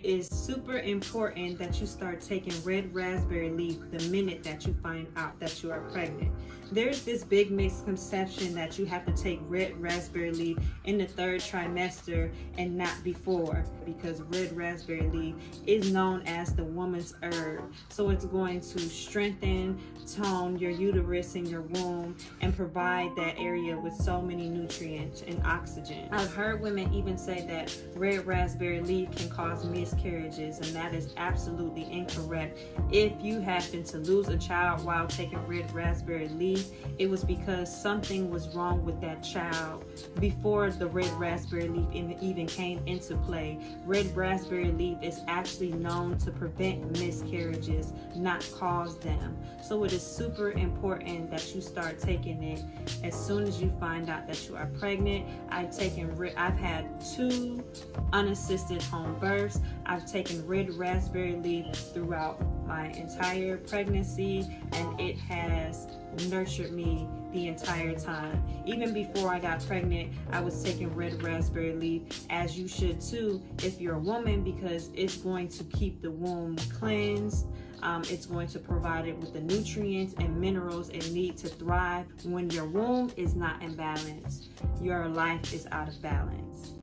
is super important that you start taking red raspberry leaf the minute that you find out that you are pregnant. There's this big misconception that you have to take red raspberry leaf in the 3rd trimester and not before, because red raspberry leaf is known as the woman's herb. So it's going to strengthen, tone your uterus and your womb and provide that area with so many nutrients and oxygen. I've heard women even say that red raspberry leaf can cause miscarriages, and that is absolutely incorrect. If you happen to lose a child while taking red raspberry leaf, it was because something was wrong with that child before the red raspberry leaf even came into play. Red raspberry leaf is actually known to prevent miscarriages, not cause them. So it is super important that you start taking it as soon as you find out that you are pregnant. I've had 2 unassisted home births. I've taken red raspberry leaf throughout my entire pregnancy, and it has nurtured me the entire time. Even before I got pregnant, I was taking red raspberry leaf, as you should too if you're a woman, because it's going to keep the womb cleansed. It's going to provide it with the nutrients and minerals it needs to thrive. When your womb is not in balance, your life is out of balance.